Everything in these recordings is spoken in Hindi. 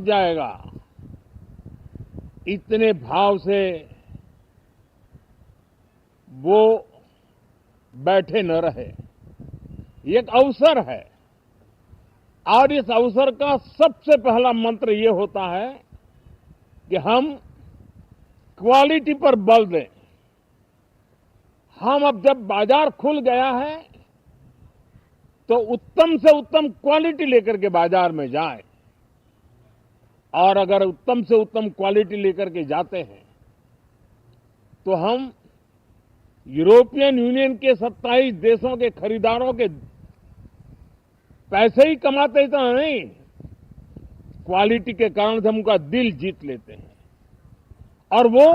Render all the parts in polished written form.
जाएगा, इतने भाव से वो बैठे न रहे। ये एक अवसर है और इस अवसर का सबसे पहला मंत्र ये होता है कि हम क्वालिटी पर बल दें। हम अब जब बाजार खुल गया है तो उत्तम से उत्तम क्वालिटी लेकर के बाजार में जाएं और अगर उत्तम से उत्तम क्वालिटी लेकर के जाते हैं तो हम यूरोपियन यूनियन के 27 देशों के खरीदारों के पैसे ही कमाते इतना नहीं, क्वालिटी के कारण से हम उनका दिल जीत लेते हैं और वो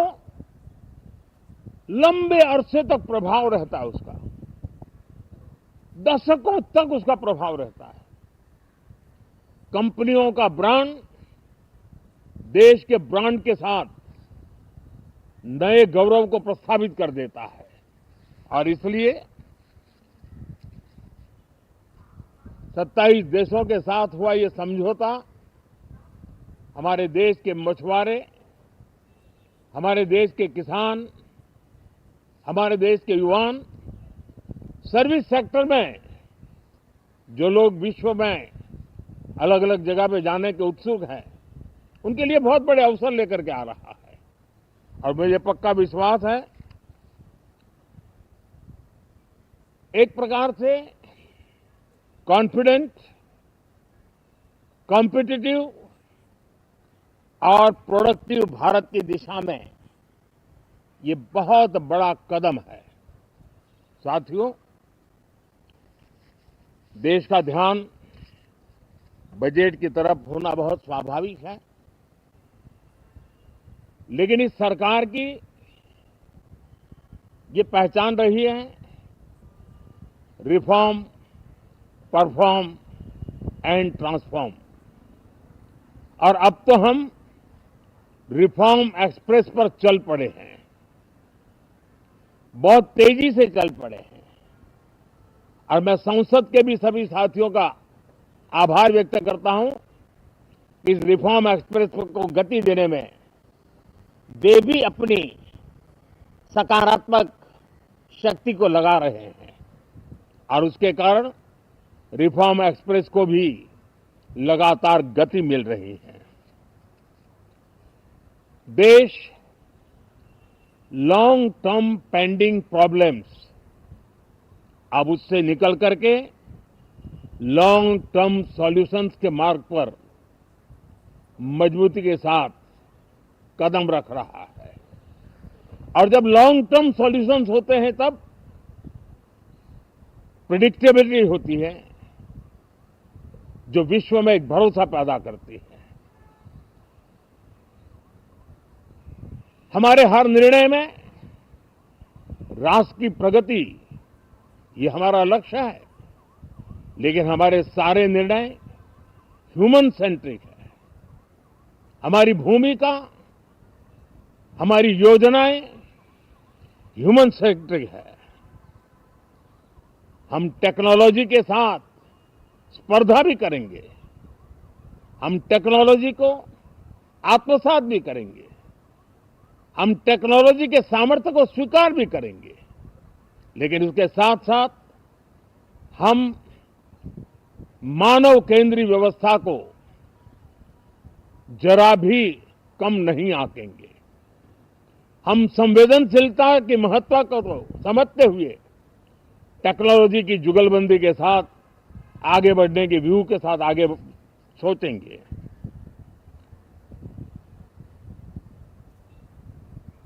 लंबे अरसे तक प्रभाव रहता है उसका, दशकों तक उसका प्रभाव रहता है। कंपनियों का ब्रांड देश के ब्रांड के साथ नए गौरव को प्रस्थापित कर देता है और इसलिए 27 देशों के साथ हुआ ये समझौता हमारे देश के मछुआरे, हमारे देश के किसान, हमारे देश के युवान, सर्विस सेक्टर में जो लोग विश्व में अलग अलग जगह पे जाने के उत्सुक हैं, उनके लिए बहुत बड़े अवसर लेकर के आ रहा है और मुझे पक्का विश्वास है एक प्रकार से कॉन्फिडेंट, कॉम्पिटिटिव और प्रोडक्टिव भारत की दिशा में ये बहुत बड़ा कदम है। साथियों, देश का ध्यान बजट की तरफ होना बहुत स्वाभाविक है, लेकिन इस सरकार की ये पहचान रही है रिफॉर्म, परफॉर्म एंड ट्रांसफॉर्म। और अब तो हम रिफॉर्म एक्सप्रेस पर चल पड़े हैं, बहुत तेजी से चल पड़े हैं और मैं संसद के भी सभी साथियों का आभार व्यक्त करता हूं कि इस रिफॉर्म एक्सप्रेस को गति देने में वे भी अपनी सकारात्मक शक्ति को लगा रहे हैं और उसके कारण रिफॉर्म एक्सप्रेस को भी लगातार गति मिल रही है। देश लॉन्ग टर्म पेंडिंग प्रॉब्लम्स अब उससे निकल करके लॉन्ग टर्म सॉल्यूशंस के मार्ग पर मजबूती के साथ कदम रख रहा है और जब लॉन्ग टर्म सॉल्यूशंस होते हैं तब प्रेडिक्टेबिलिटी होती है जो विश्व में एक भरोसा पैदा करती है। हमारे हर निर्णय में राष्ट्र की प्रगति ये हमारा लक्ष्य है, लेकिन हमारे सारे निर्णय ह्यूमन सेंट्रिक है। हमारी भूमिका, हमारी योजनाएं ह्यूमन सेंट्रिक है। हम टेक्नोलॉजी के साथ स्पर्धा भी करेंगे, हम टेक्नोलॉजी को आत्मसात भी करेंगे, हम टेक्नोलॉजी के सामर्थ्य को स्वीकार भी करेंगे, लेकिन उसके साथ साथ हम मानव केंद्रीय व्यवस्था को जरा भी कम नहीं आंकेंगे। हम संवेदनशीलता की महत्व को समझते हुए टेक्नोलॉजी की जुगलबंदी के साथ आगे बढ़ने के व्यू के साथ आगे सोचेंगे।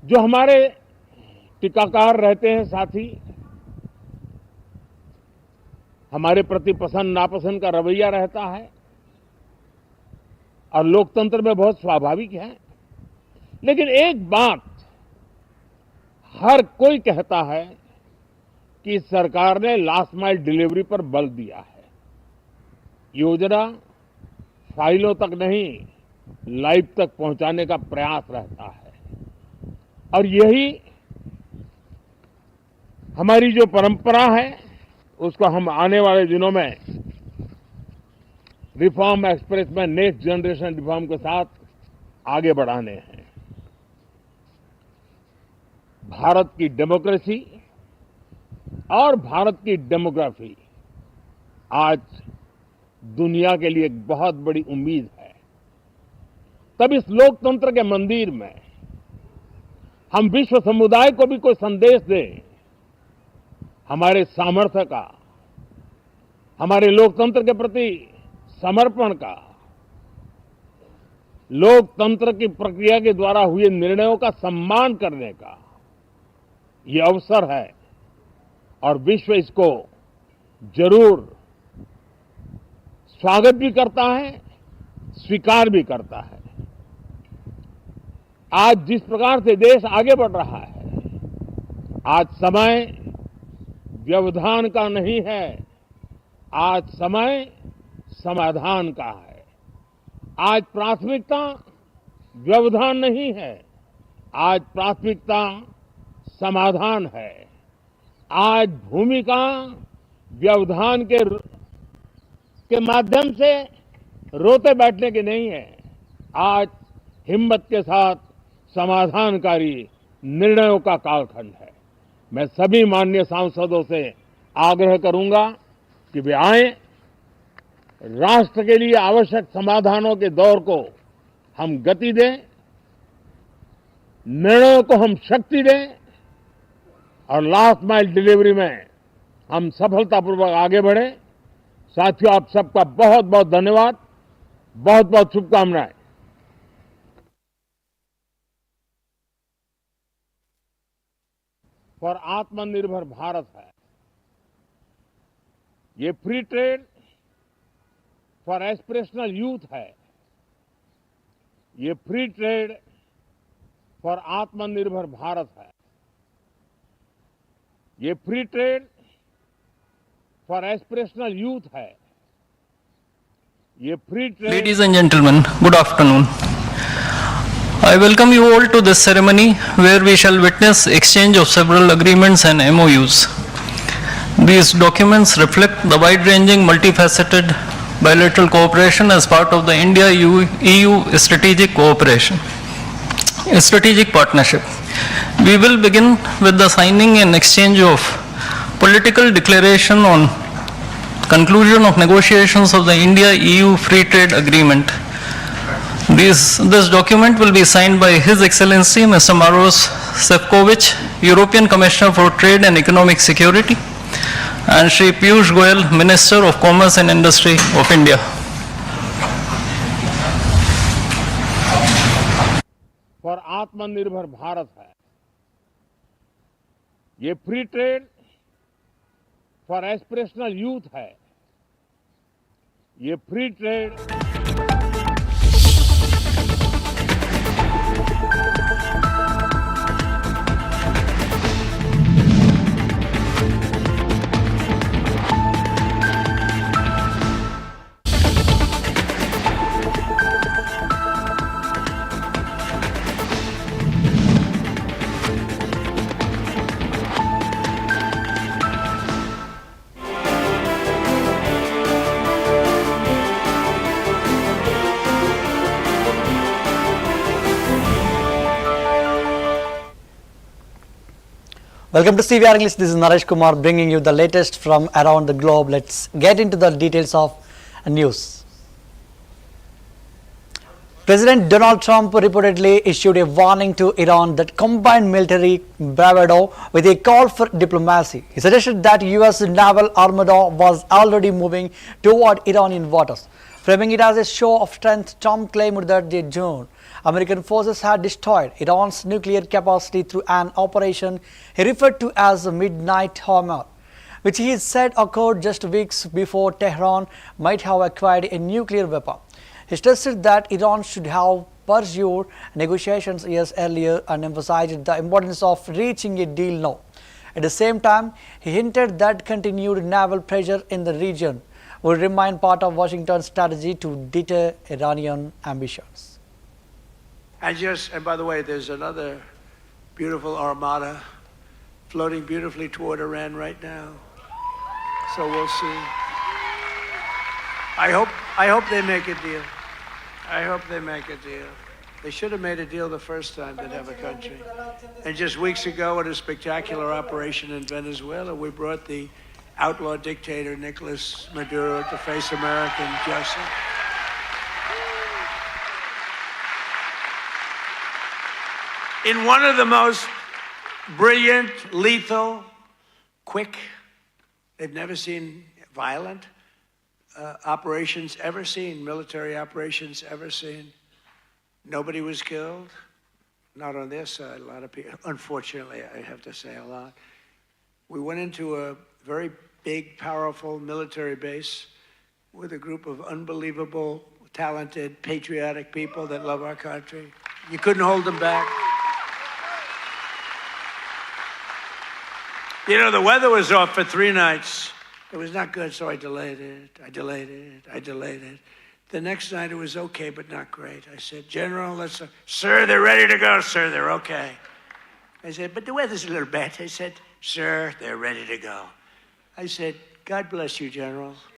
जो हमारे टीकाकार रहते हैं साथी, हमारे प्रति पसंद नापसंद का रवैया रहता है और लोकतंत्र में बहुत स्वाभाविक है, लेकिन एक बात हर कोई कहता है कि सरकार ने लास्ट माइल डिलीवरी पर बल दिया है। योजना फाइलों तक नहीं, लाइव तक पहुंचाने का प्रयास रहता है और यही हमारी जो परंपरा है उसको हम आने वाले दिनों में रिफॉर्म एक्सप्रेस में नेक्स्ट जनरेशन रिफॉर्म के साथ आगे बढ़ाने हैं। भारत की डेमोक्रेसी और भारत की डेमोग्राफी आज दुनिया के लिए एक बहुत बड़ी उम्मीद है। तब इस लोकतंत्र के मंदिर में हम विश्व समुदाय को भी कोई संदेश दें हमारे सामर्थ्य का, हमारे लोकतंत्र के प्रति समर्पण का, लोकतंत्र की प्रक्रिया के द्वारा हुए निर्णयों का सम्मान करने का ये अवसर है और विश्व इसको जरूर स्वागत भी करता है, स्वीकार भी करता है। आज जिस प्रकार से देश आगे बढ़ रहा है, आज समय व्यवधान का नहीं है, आज समय समाधान का है। आज प्राथमिकता व्यवधान नहीं है, आज प्राथमिकता समाधान है। आज भूमिका व्यवधान के माध्यम से रोते बैठने की नहीं है, आज हिम्मत के साथ समाधानकारी निर्णयों का कालखंड है। मैं सभी माननीय सांसदों से आग्रह करूंगा कि वे आएं, राष्ट्र के लिए आवश्यक समाधानों के दौर को हम गति दें, निर्णयों को हम शक्ति दें और लास्ट माइल डिलीवरी में हम सफलतापूर्वक आगे बढ़ें। साथियों, आप सबका बहुत बहुत धन्यवाद, बहुत बहुत शुभकामनाएं। फॉर आत्मनिर्भर भारत है, ये free trade for aspirational youth है, ये फ्री ट्रेड फॉर आत्मनिर्भर भारत है, ये free trade for aspirational youth है, ये free trade. Ladies and gentlemen, good afternoon. I welcome you all to this ceremony where we shall witness exchange of several agreements and MOUs. These documents reflect the wide-ranging, multifaceted bilateral cooperation as part of the India-EU strategic cooperation, strategic partnership. We will begin with the signing and exchange of political declaration on conclusion of negotiations of the India-EU Free Trade Agreement. This document will be signed by His Excellency Mr. Maros Sefcovic, European Commissioner for Trade and Economic Security, and Shri Piyush Goyal, Minister of Commerce and Industry of India. For आत्मनिर्भर भारत है, ये free trade for aspirational youth है, ये free trade. Welcome to CVR English. This is Naresh Kumar bringing you the latest from around the globe. Let's get into the details of news. President Donald Trump reportedly issued a warning to Iran that combined military bravado with a call for diplomacy. He suggested that US naval armada was already moving toward Iranian waters. Framing it as a show of strength, Trump claimed that in June, American forces had destroyed Iran's nuclear capacity through an operation he referred to as the Midnight Hammer, which he said occurred just weeks before Tehran might have acquired a nuclear weapon. He stressed that Iran should have pursued negotiations years earlier and emphasized the importance of reaching a deal now. At the same time, he hinted that continued naval pressure in the region would remain part of Washington's strategy to deter Iranian ambitions. And by the way, there's another beautiful armada floating beautifully toward Iran right now. So we'll see. I hope they make a deal. I hope they make a deal. They should have made a deal the first time they'd have a country. And just weeks ago, in a spectacular operation in Venezuela, we brought the outlaw dictator Nicolas Maduro to face American justice. In one of the most brilliant, lethal, quick, they've never seen violent operations ever seen, military operations ever seen. Nobody was killed, not on their side, a lot of people, unfortunately, I have to say a lot. We went into a very big, powerful military base with a group of unbelievable, talented, patriotic people that love our country. You couldn't hold them back. You know, the weather was off for 3 nights. It was not good, so I delayed it. The next night it was okay, but not great. I said, General, sir, they're ready to go, sir, they're okay. I said, but the weather's a little bad. I said, sir, they're ready to go. I said, God bless you, General.